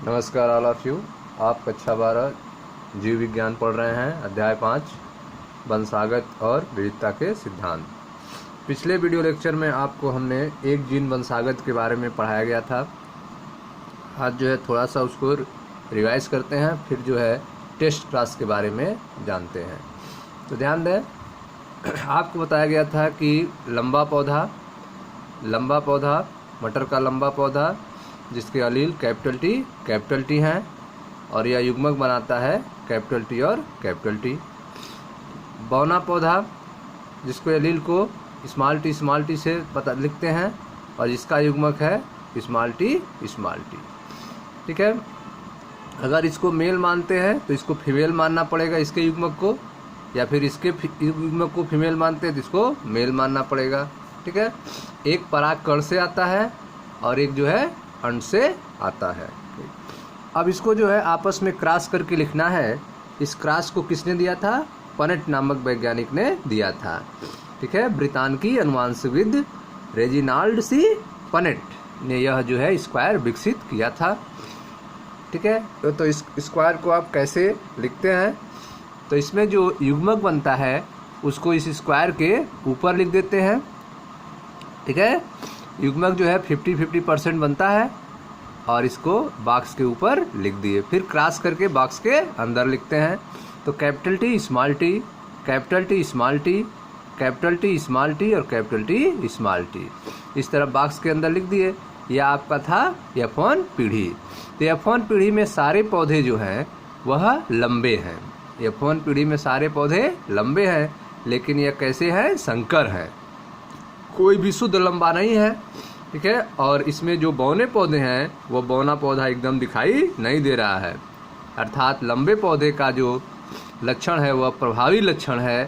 नमस्कार all of you. आप कक्षा 12 जीव विज्ञान पढ़ रहे हैं, अध्याय 5 वंशागत और विविधता के सिद्धांत। पिछले वीडियो लेक्चर में आपको हमने एक जीन वंशागत के बारे में पढ़ाया गया था। आज जो है थोड़ा सा उसको रिवाइज करते हैं, फिर जो है टेस्ट क्लास के बारे में जानते हैं। तो ध्यान दें, आपको बताया गया था कि लंबा पौधा मटर का लंबा पौधा जिसके अलील कैपिटल टी हैं और यह युग्मक बनाता है कैपिटल टी और कैपिटल टी। बौना पौधा जिसको अलील को स्मॉल टी से लिखते हैं और इसका युग्मक है स्मॉल टी। ठीक है, अगर इसको मेल मानते हैं तो इसको फीमेल मानना पड़ेगा इसके युग्मक को, या फिर इसके युग्मक को फीमेल मानते हैं तो इसको मेल मानना पड़ेगा। ठीक है, एक परागकण से आता है और एक जो है अंड से आता है। अब इसको जो है आपस में क्रॉस करके लिखना है। इस क्रॉस को किसने दिया था? पनेट नामक वैज्ञानिक ने दिया था। ठीक है, ब्रिटेन की अनुवांशिकविद रेजिनाल्ड सी पनेट ने यह जो है स्क्वायर विकसित किया था। ठीक है, तो इस स्क्वायर को आप कैसे लिखते हैं? तो इसमें जो युग्मक बनता है उसको इस स्क्वायर के ऊपर लिख देते हैं। ठीक है, युग्मक जो है 50-50% बनता है और इसको बॉक्स के ऊपर लिख दिए, फिर क्रॉस करके बॉक्स के अंदर लिखते हैं। तो capital T small T, capital T small T, capital T small T और कैपिटल टी स्मॉल टी, इस तरह बॉक्स के अंदर लिख दिए। यह आपका था F1 पीढ़ी। तो F1 पीढ़ी में सारे पौधे जो हैं वह लंबे हैं। F1 पीढ़ी में सारे पौधे लंबे हैं, लेकिन यह कैसे हैं? संकर हैं, कोई भी शुद्ध लंबा नहीं है। ठीक है, और इसमें जो बौने पौधे हैं वो बौना पौधा एकदम दिखाई नहीं दे रहा है, अर्थात लंबे पौधे का जो लक्षण है वह प्रभावी लक्षण है।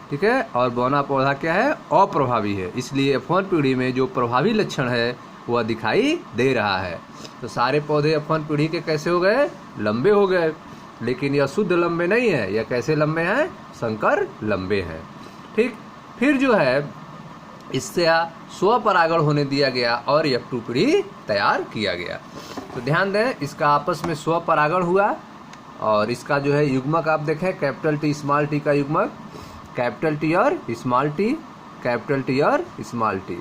ठीक है, और बौना पौधा क्या है? अप्रभावी है। इसलिए F1 पीढ़ी में जो प्रभावी लक्षण है वह दिखाई दे रहा है। तो सारे पौधे F1 पीढ़ी के कैसे हो गए? लंबे हो गए, लेकिन यह शुद्ध लंबे नहीं है। यह कैसे लंबे हैं? संकर लंबे हैं। ठीक, फिर जो है इससे स्वपरागण होने दिया गया और F2 पीढ़ी तैयार किया गया। तो ध्यान दें, इसका आपस में स्वपरागण हुआ और इसका जो है युग्मक आप देखें, कैपिटल टी स्मॉल टी का युग्मक कैपिटल टी और स्मॉल टी, कैपिटल टी और स्मॉल टी।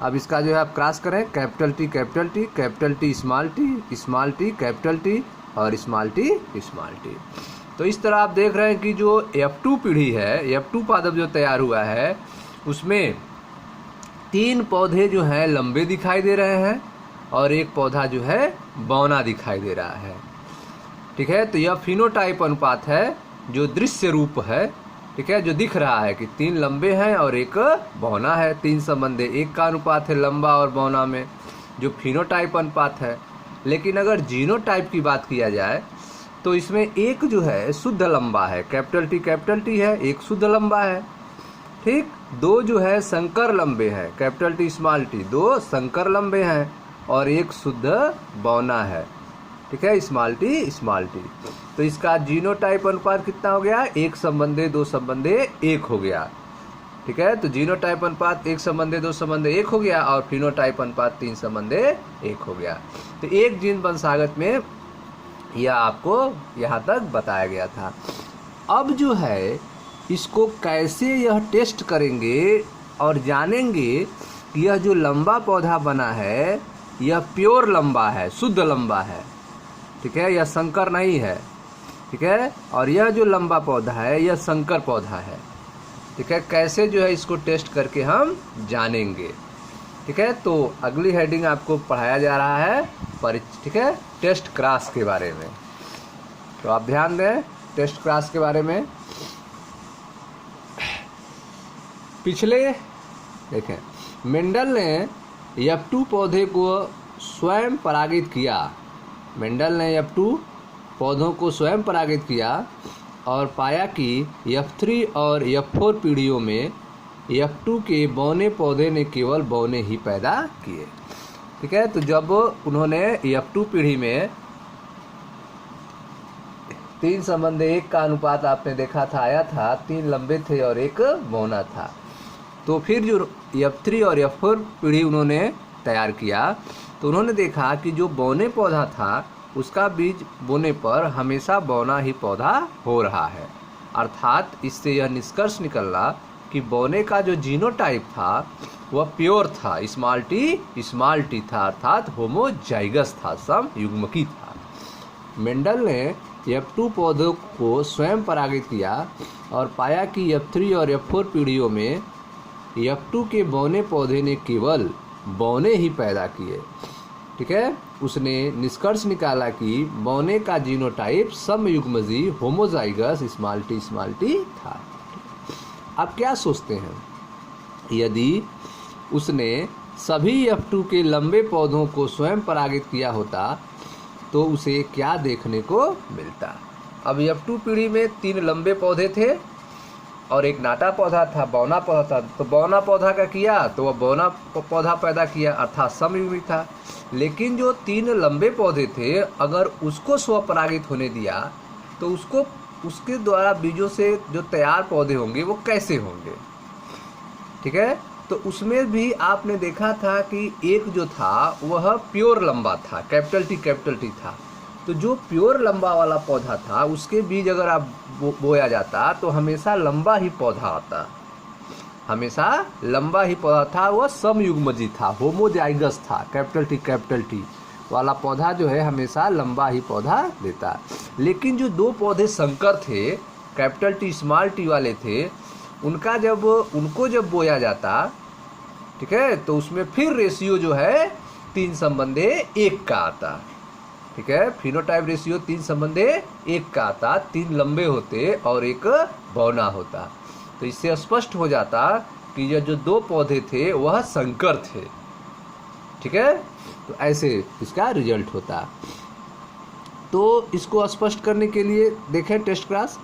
अब इसका जो है आप क्रॉस करें, capital T capital T small T capital T और स्मॉल टी। तो इस तरह आप देख रहे हैं कि जो F2 पीढ़ी है, F2 पादप जो तैयार हुआ है उसमें 3 पौधे जो हैं लंबे दिखाई दे रहे हैं और एक पौधा जो है बौना दिखाई दे रहा है। ठीक है, तो यह फिनोटाइप अनुपात है जो दृश्य रूप है। ठीक है, जो दिख रहा है कि 3 लंबे हैं और एक बौना है, 3 संबंधे, एक का अनुपात है लंबा और बौना में, जो फिनोटाइप अनुपात है। लेकिन अगर जीनोटाइप की बात किया जाए तो इसमें एक जो है शुद्ध लंबा है, कैपिटल टी है, एक शुद्ध लंबा है। ठीक, 2 जो है संकर लंबे हैं, कैपिटल टी स्मॉल टी, 2 संकर लंबे हैं और एक शुद्ध बौना है। ठीक है, स्मॉल टी। तो इसका जीनोटाइप अनुपात कितना हो गया? 1 संबंधे 2 संबंधे 1 हो गया। ठीक है, तो जीनोटाइप अनुपात 1 संबंधे 2 संबंधे 1 हो गया और फिनोटाइप अनुपात 3 संबंधे 1 हो गया। तो एक जीन वंशागत में यह आपको यहाँ तक बताया गया था। अब जो है इसको कैसे यह टेस्ट करेंगे और जानेंगे कि यह जो लंबा पौधा बना है यह प्योर लंबा है, शुद्ध लंबा है। ठीक है, यह संकर नहीं है। ठीक है, और यह जो लंबा पौधा है यह संकर पौधा है। ठीक है, कैसे जो है इसको टेस्ट करके हम जानेंगे। ठीक है, तो अगली हेडिंग आपको पढ़ाया जा रहा है ठीक है, टेस्ट क्रॉस के बारे में। तो आप ध्यान दें टेस्ट क्रॉस के बारे में। पिछले देखें, मेंडल ने F2 पौधे को स्वयं परागित किया। मेंडल ने F2 पौधों को स्वयं परागित किया और पाया कि F3 और F4 पीढ़ियों में F2 के बौने पौधे ने केवल बौने ही पैदा किए। ठीक है, तो जब उन्होंने F2 पीढ़ी में 3 संबंधे 1 का अनुपात आपने देखा था, आया था, 3 लंबे थे और 1 बौना था। तो फिर जो F3 और F4 पीढ़ी उन्होंने तैयार किया तो उन्होंने देखा कि जो बौने पौधा था उसका बीज बोने पर हमेशा बौना ही पौधा हो रहा है। अर्थात इससे यह निष्कर्ष निकला कि बौने का जो जीनोटाइप था वह प्योर था, स्मॉल टी था, अर्थात होमोजाइगस था, समयुग्मकी था। मेंडल ने F2 पौधों को स्वयं परागित किया और पाया कि F3 और F4 पीढ़ियों में F2 के बौने पौधे ने केवल बौने ही पैदा किए। ठीक है, उसने निष्कर्ष निकाला कि बौने का जीनोटाइप समयुग्मजी होमोजाइगस स्मॉल टी था। आप क्या सोचते हैं, यदि उसने सभी F2 के लंबे पौधों को स्वयं परागित किया होता तो उसे क्या देखने को मिलता? अब F2 पीढ़ी में 3 लंबे पौधे थे और एक नाटा पौधा था, बौना पौधा था। तो बौना पौधा का किया तो वह बौना पौधा पैदा किया, अर्थात समयुग्मी था। लेकिन जो 3 लंबे पौधे थे, अगर उसको स्वपरागित होने दिया तो उसके द्वारा बीजों से जो तैयार पौधे होंगे वो कैसे होंगे? ठीक है, तो उसमें भी आपने देखा था कि एक जो था वह प्योर लंबा था, कैपिटल टी था। तो जो प्योर लंबा वाला पौधा था उसके बीज अगर आप बोया जाता तो हमेशा लंबा ही पौधा आता, हमेशा लंबा ही पौधा था। वह समयुग्मजी था, होमोजाइगस था, कैपिटल टी वाला पौधा जो है हमेशा लंबा ही पौधा देता। लेकिन जो 2 पौधे संकर थे, कैपिटल टी स्मॉल टी वाले थे, उनको जब बोया जाता, ठीक है, तो उसमें फिर रेशियो जो है 3:1 का आता। ठीक है, फिनोटाइप रेशियो 3:1 का आता। 3 लंबे होते और एक बौना होता। तो इससे स्पष्ट हो जाता कि ये जो 2 पौधे थे वह संकर थे। ठीक है, तो ऐसे इसका रिजल्ट होता। तो इसको स्पष्ट करने के लिए देखें टेस्ट क्लास।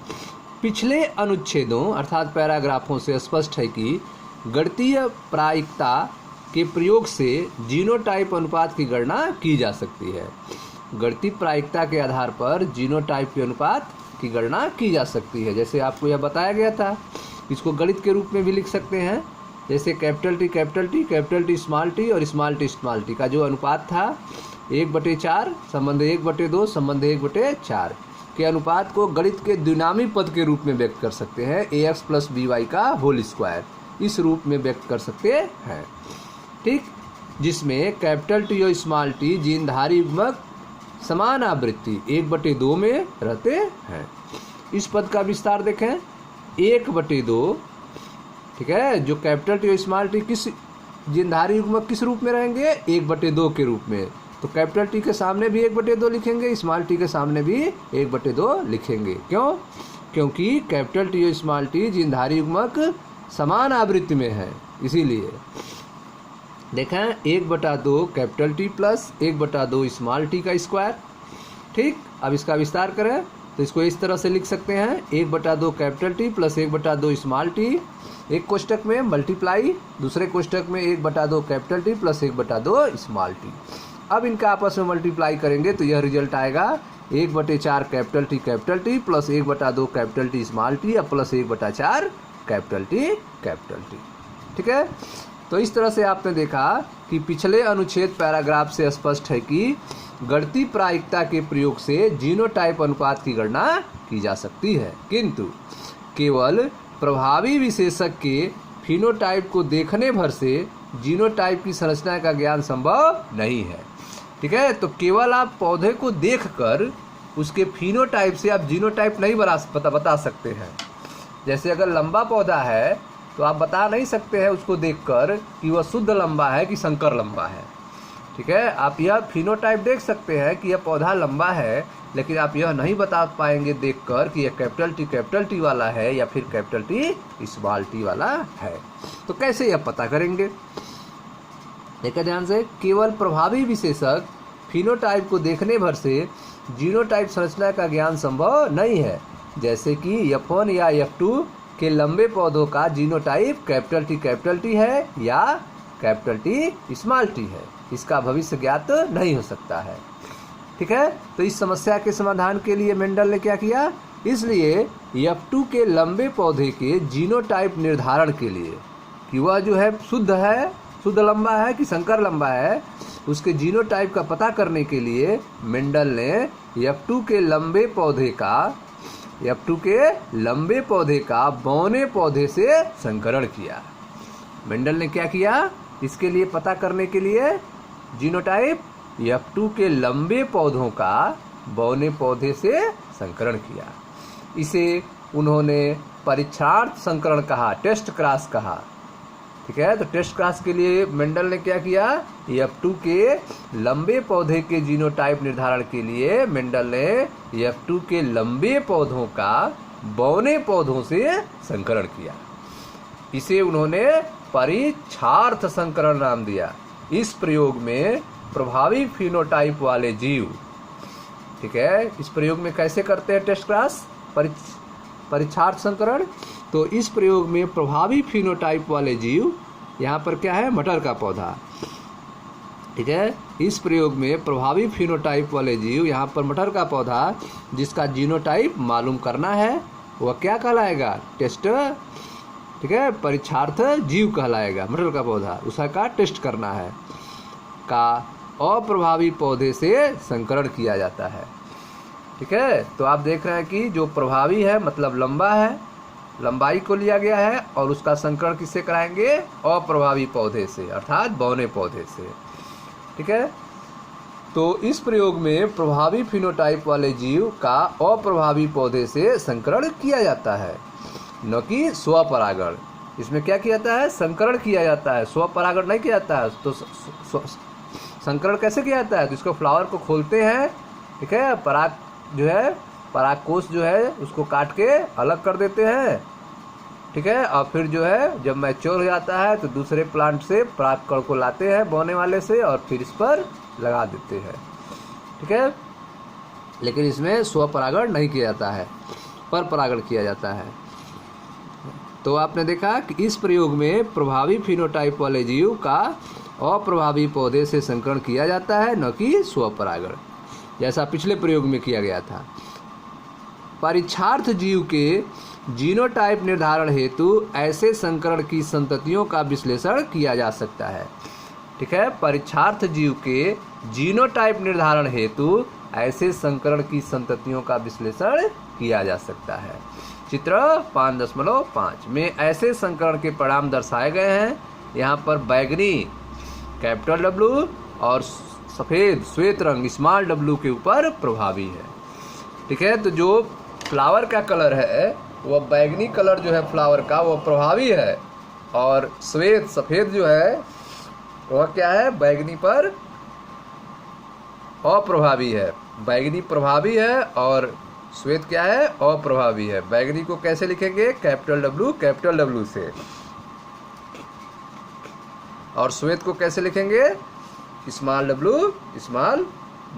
पिछले अनुच्छेदों अर्थात पैराग्राफों से स्पष्ट है कि गणितीय प्रायिकता के प्रयोग से जीनोटाइप अनुपात की गणना की जा सकती है। गणितीय प्रायिकता के आधार पर जीनोटाइप के अनुपात की गणना की जा सकती है। जैसे आपको यह बताया गया था, इसको गणित के रूप में भी लिख सकते हैं। जैसे कैपिटल टी स्मॉल टी का जो अनुपात था 1/4 संबंध 1/2 संबंध 1/4 के अनुपात को गणित के द्विनामी पद के रूप में व्यक्त कर सकते हैं। ax + by का होल स्क्वायर, इस रूप में व्यक्त कर सकते हैं। ठीक, जिसमें कैपिटल टी और स्मॉल टी जीनधारी युग्मक समान आवृत्ति 1/2 में रहते हैं। इस पद का विस्तार देखें, 1/2। ठीक है, जो कैपिटल टी और स्मॉल टी किस जीनधारी युग्मक किस रूप में रहेंगे? 1/2 के रूप में। तो कैपिटल टी के सामने भी 1/2 लिखेंगे, स्मॉल टी के सामने भी 1/2 लिखेंगे। क्यों? क्योंकि कैपिटल टी और स्मॉल टी जीनधारी युग्मक समान आवृत्ति में है, इसीलिए। देखें 1/2 capital T plus 1/2 small T का स्क्वायर। ठीक, अब इसका विस्तार करें तो इसको इस तरह से लिख सकते हैं, 1/2 capital T plus 1/2 small T, एक कोष्टक में मल्टीप्लाई, दूसरे कोष्टक में 1/2 capital T plus 1/2 small T. अब इनका आपस में मल्टीप्लाई करेंगे तो यह रिजल्ट आएगा 1/4 capital T plus 1/2 capital T small T और प्लस 1/4 कैपिटल टी। ठीक है, तो इस तरह से आपने देखा कि पिछले अनुच्छेद पैराग्राफ से स्पष्ट है कि गणितीय प्रायिकता के प्रयोग से जीनोटाइप अनुपात की गणना की जा सकती है, किंतु केवल प्रभावी विशेषक के फिनोटाइप को देखने भर से जीनोटाइप की संरचना का ज्ञान संभव नहीं है। ठीक है, तो केवल आप पौधे को देखकर उसके फिनोटाइप से आप जीनोटाइप नहीं बता सकते हैं। जैसे अगर लंबा पौधा है तो आप बता नहीं सकते हैं उसको देखकर कि वह शुद्ध लंबा है कि संकर लंबा है। ठीक है, आप यह फिनोटाइप देख सकते हैं कि यह पौधा लंबा है, लेकिन आप यह नहीं बता पाएंगे देखकर कि यह कैपिटल टी वाला है या फिर कैपिटल टी स्मॉल टी वाला है। तो कैसे यह पता करेंगे? देखिए ध्यान से, केवल प्रभावी विशेषक फिनोटाइप को देखने भर से जीनोटाइप संरचना का ज्ञान संभव नहीं है। जैसे कि F1 या F2 के लंबे पौधों का जीनोटाइप कैपिटल टी है या कैपिटल टी स्मॉल टी है, इसका भविष्य ज्ञात नहीं हो सकता है। ठीक है, तो इस समस्या के समाधान के लिए मेंडल ने क्या किया? इसलिए F2 के लंबे पौधे के जीनोटाइप निर्धारण के लिए कि वह जो है शुद्ध लंबा है कि संकर लंबा है, उसके जीनोटाइप का पता करने के लिए मेंडल ने F2 के लंबे पौधे का बौने पौधे से संकरण किया। मेंडल ने क्या किया, इसके लिए पता करने के लिए जीनोटाइप F2 के लंबे पौधों का बौने पौधे से संकरण किया। इसे उन्होंने परीक्षार्थ संकरण कहा, टेस्ट क्रॉस कहा। ठीक है, तो टेस्ट क्रॉस के लिए मेंडल ने क्या किया, F2 के लंबे पौधे के जीनोटाइप निर्धारण के लिए मेंडल ने F2 के लंबे पौधों का बौने पौधों से संकरण किया। इसे उन्होंने परीक्षार्थ संकरण नाम दिया। इस प्रयोग में प्रभावी फिनोटाइप वाले जीव, ठीक है, इस प्रयोग में कैसे करते हैं टेस्ट क्रॉस, परीक्षार्थ संकरण। तो इस प्रयोग में प्रभावी फिनोटाइप वाले जीव, यहाँ पर क्या है, मटर का पौधा। ठीक है, इस प्रयोग में प्रभावी फिनोटाइप वाले जीव, यहाँ पर मटर का पौधा जिसका जीनोटाइप मालूम करना है वह क्या कहलाएगा, टेस्ट, ठीक है, परीक्षार्थ जीव कहलाएगा। मटर का पौधा उसका टेस्ट करना है का अप्रभावी पौधे से संकरण किया जाता है। ठीक है, तो आप देख रहे हैं कि जो प्रभावी है मतलब लंबा है, लंबाई को लिया गया है और उसका संकरण किससे कराएंगे, अप्रभावी पौधे से अर्थात बौने पौधे से। ठीक है, तो इस प्रयोग में प्रभावी फिनोटाइप वाले जीव का अप्रभावी पौधे से संकरण किया जाता है, न कि स्वपरागण। इसमें क्या किया जाता है, संकरण किया जाता है, स्वपरागण नहीं किया जाता है। तो संकरण कैसे किया जाता है, तो इसको फ्लावर को खोलते हैं, ठीक है, पराग जो है, परागकोश जो है उसको काट के अलग कर देते हैं। ठीक है, और फिर जो है जब मैच्योर हो जाता है तो दूसरे प्लांट से परागकण को लाते हैं बौने वाले से और फिर इस पर लगा देते हैं। ठीक है, लेकिन इसमें स्वपरागण नहीं किया जाता है, पर परागण किया जाता है। तो आपने देखा कि इस प्रयोग में प्रभावी फिनोटाइप वाले जीव का अप्रभावी पौधे से संकरण किया जाता है, न कि स्वपरागण, जैसा पिछले प्रयोग में किया गया था। परीक्षार्थ जीव के जीनोटाइप निर्धारण हेतु ऐसे संकरण की संततियों का विश्लेषण किया जा सकता है। ठीक है, परीक्षार्थ जीव के जीनोटाइप निर्धारण हेतु ऐसे संकरण की संततियों का विश्लेषण किया जा सकता है। चित्र 5.5 में ऐसे संकरण के परिणाम दर्शाए गए हैं। यहाँ पर बैगनी कैपिटल W और सफ़ेद श्वेत रंग स्मॉल w के ऊपर प्रभावी है। ठीक है, तो जो फ्लावर का कलर है वह बैगनी कलर जो है फ्लावर का वो प्रभावी है, और श्वेत सफ़ेद जो है वह क्या है, बैगनी पर अप्रभावी है। बैगनी प्रभावी है और श्वेत क्या है, अप्रभावी है। बैगनी को कैसे लिखेंगे, कैपिटल W से, और श्वेत को कैसे लिखेंगे, स्मॉल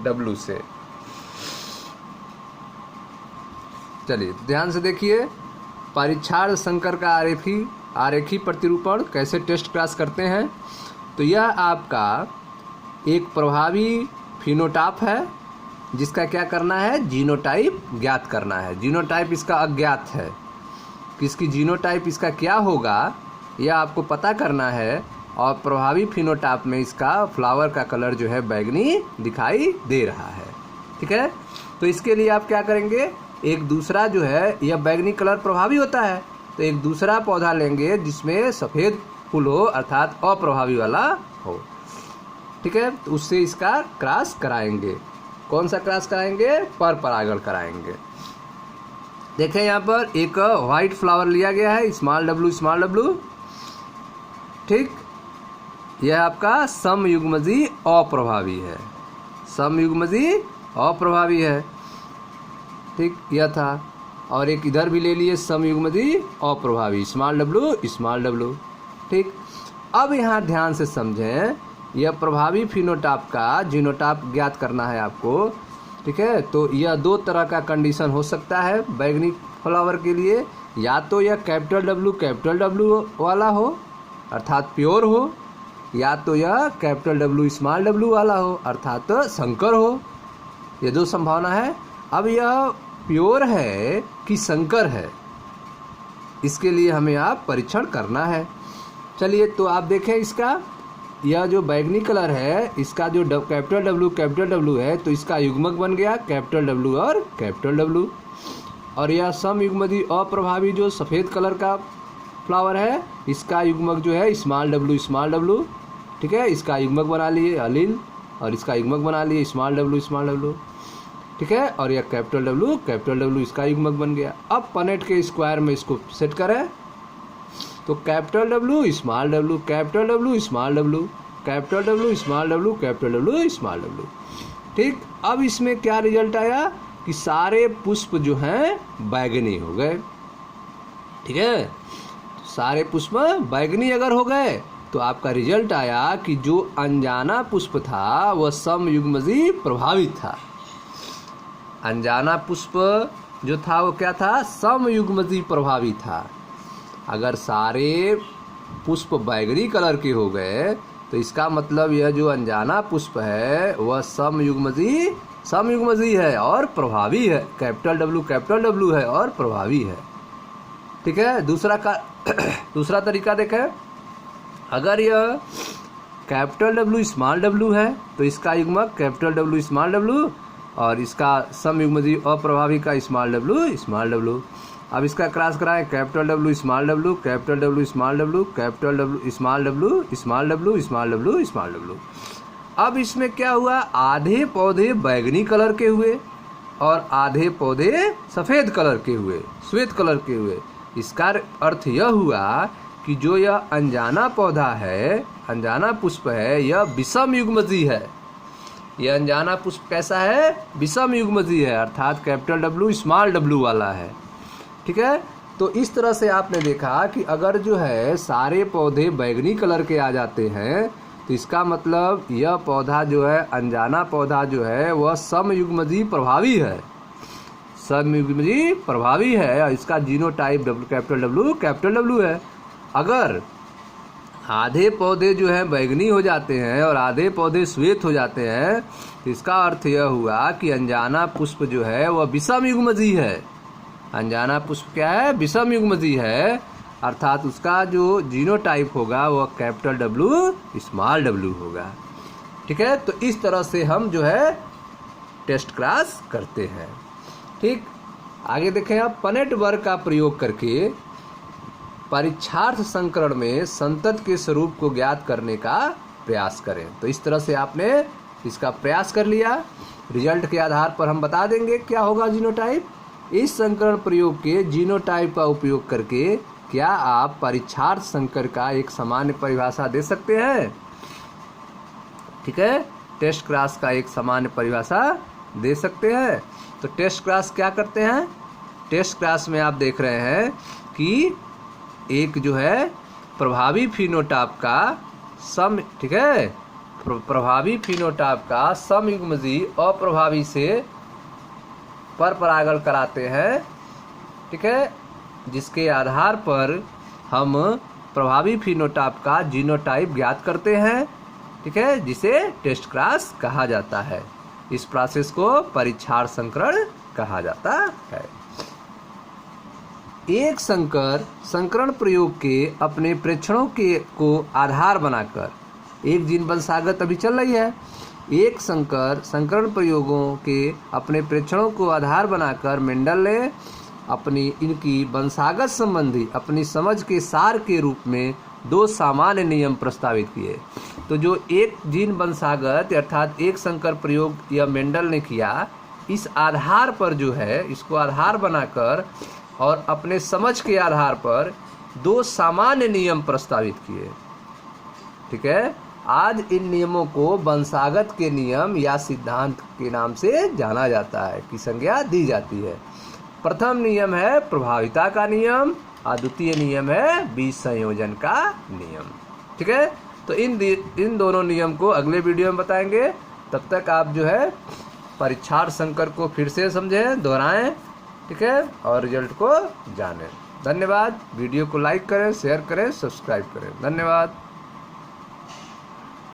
w से। चलिए ध्यान से देखिए, परीक्षार्थ संकर का आरेखी प्रतिरूपण कैसे टेस्ट क्रॉस करते हैं। तो यह आपका एक प्रभावी फिनोटाइप है जिसका क्या करना है, जीनोटाइप ज्ञात करना है। जीनोटाइप इसका अज्ञात है, किसकी जीनोटाइप इसका क्या होगा यह आपको पता करना है, और प्रभावी फिनोटाइप में इसका फ्लावर का कलर जो है बैगनी दिखाई दे रहा है। ठीक है, तो इसके लिए आप क्या करेंगे, एक दूसरा जो है यह बैगनी कलर प्रभावी होता है, तो एक दूसरा पौधा लेंगे जिसमें सफ़ेद फूल हो अर्थात अप्रभावी वाला हो। ठीक है, तो उससे इसका क्रॉस कराएंगे। कौन सा क्रॉस कराएंगे, पर परागण कराएंगे। देखें यहाँ पर एक वाइट फ्लावर लिया गया है, स्मॉल w। ठीक, यह आपका समयुग्मजी अप्रभावी है, समयुग्मजी अप्रभावी है। ठीक, यह था, और एक इधर भी ले लिए समयुग्मजी अप्रभावी, स्मॉल w। ठीक, अब यहाँ ध्यान से समझें, यह प्रभावी फिनोटाइप का जीनोटाइप ज्ञात करना है आपको। ठीक है, तो यह दो तरह का कंडीशन हो सकता है बैगनी फ्लावर के लिए, या तो यह कैपिटल W वाला हो अर्थात प्योर हो, या तो यह कैपिटल W स्मॉल w वाला हो अर्थात संकर हो। ये दो संभावना है। अब यह प्योर है कि संकर है, इसके लिए हमें आप परीक्षण करना है। चलिए, तो आप देखें इसका यह जो बैगनी कलर है इसका जो कैपिटल डब्ल्यू है तो इसका युग्मक बन गया कैपिटल डब्ल्यू और कैपिटल डब्ल्यू। और यह समयुग्मजी अप्रभावी जो सफ़ेद कलर का फ्लावर है इसका युग्मक जो है स्मॉल डब्ल्यू, ठीक है, इसका युग्मक बना लिए अलील, और इसका युग्मक बना लिए स्मॉल डब्ल्यू, ठीक है। और यह कैपिटल डब्ल्यू इसका युग्मक बन गया। अब पनेट के स्क्वायर में इसको सेट करें तो capital W small W, capital W small W, capital W small W, capital W small W, ठीक। अब इसमें क्या रिजल्ट आया कि सारे पुष्प जो हैं बैगनी हो गए, ठीक है। सारे पुष्प बैगनी अगर हो गए तो आपका रिजल्ट आया कि जो अनजाना पुष्प था वह समयुग्मजी प्रभावित था। अनजाना पुष्प जो था वो क्या था, समयुग्मजी प्रभावी था। अगर सारे पुष्प बैगनी कलर के हो गए तो इसका मतलब यह जो अनजाना पुष्प है वह समयुग्मजी है और प्रभावी है, कैपिटल डब्ल्यू है और प्रभावी है, ठीक है। दूसरा तरीका देखें, अगर यह कैपिटल डब्ल्यू स्मॉल डब्ल्यू है तो इसका युग्मक कैपिटल डब्ल्यू स्मॉल डब्ल्यू और इसका समयुग्मजी अप्रभावी का स्मॉल डब्ल्यू। अब इसका क्रॉस कराएं capital W small W, capital W small W, capital W small W, small W small W small W. अब इसमें क्या हुआ, आधे पौधे बैगनी कलर के हुए और आधे पौधे सफ़ेद कलर के हुए, श्वेत कलर के हुए। इसका अर्थ यह हुआ कि जो यह अनजाना पौधा है, अनजाना पुष्प है, यह विषम युग्मजी है। यह अनजाना पुष्प कैसा है, विषम युग्मजी है, अर्थात कैपिटल डब्ल्यू स्मॉल डब्ल्यू वाला है, ठीक है। तो इस तरह से आपने देखा कि अगर जो है सारे पौधे बैगनी कलर के आ जाते हैं तो इसका मतलब यह पौधा जो है, अनजाना पौधा जो है वह समयुग्मजी प्रभावी है, समयुग्मजी प्रभावी है और इसका जीनोटाइप कैपिटल डब्ल्यू है। अगर आधे पौधे जो है बैगनी हो जाते हैं और आधे पौधे श्वेत हो जाते हैं तो इसका अर्थ यह हुआ कि अनजाना पुष्प जो है वह विषम युग्मजी है। अनजाना पुष्प क्या है, विषम युग्मजी है, अर्थात उसका जो जीनोटाइप होगा वह कैपिटल डब्ल्यू स्मॉल डब्ल्यू होगा, ठीक है। तो इस तरह से हम जो है टेस्ट क्लास करते हैं, ठीक। आगे देखें, आप पनेट वर्ग का प्रयोग करके परीक्षार्थ संकरण में संतत के स्वरूप को ज्ञात करने का प्रयास करें। तो इस तरह से आपने इसका प्रयास कर लिया, रिजल्ट के आधार पर हम बता देंगे क्या होगा जीनोटाइप। इस संकरण प्रयोग के जीनोटाइप का उपयोग करके क्या आप परीक्षार्थ संकर का एक सामान्य परिभाषा दे सकते हैं, ठीक है। टेस्ट क्लास का एक सामान्य परिभाषा दे सकते हैं। तो टेस्ट क्लास क्या करते हैं, टेस्ट क्लास में आप देख रहे हैं कि एक जो है प्रभावी फिनोटाइप का सम, ठीक है, प्रभावी फिनोटाइप का समयुग्मजी अप्रभावी से पर परागण कराते हैं, ठीक है, जिसके आधार पर हम प्रभावी फिनोटाइप का जीनोटाइप ज्ञात करते हैं, ठीक है, जिसे टेस्ट क्लास कहा जाता है। इस प्रोसेस को परीक्षार्थ संकरण कहा जाता है। एक संकरण प्रयोग के अपने प्रेक्षणों के को आधार बनाकर एक जीन वंशागत अभी चल रही है। एक संकरण प्रयोगों के अपने प्रेक्षणों को आधार बनाकर मेंडल ने इनकी वंशागत संबंधी अपनी समझ के सार के रूप में दो सामान्य नियम प्रस्तावित किए। तो जो एक जीन वंशागत अर्थात एक संकर प्रयोग यह मेंडल ने किया, इस आधार पर जो है इसको आधार बनाकर और अपने समझ के आधार पर दो सामान्य नियम प्रस्तावित किए, ठीक है। आज इन नियमों को वंशागत के नियम या सिद्धांत के नाम से जाना जाता है, की संज्ञा दी जाती है। प्रथम नियम है प्रभाविता का नियम और द्वितीय नियम है बीज संयोजन का नियम, ठीक है। तो इन दोनों नियम को अगले वीडियो में बताएंगे। तब तक आप जो है परीक्षार्थ संकर को फिर से समझें, दोहराएं, ठीक है, और रिजल्ट को जानें। धन्यवाद। वीडियो को लाइक करें, शेयर करें, सब्सक्राइब करें। धन्यवाद।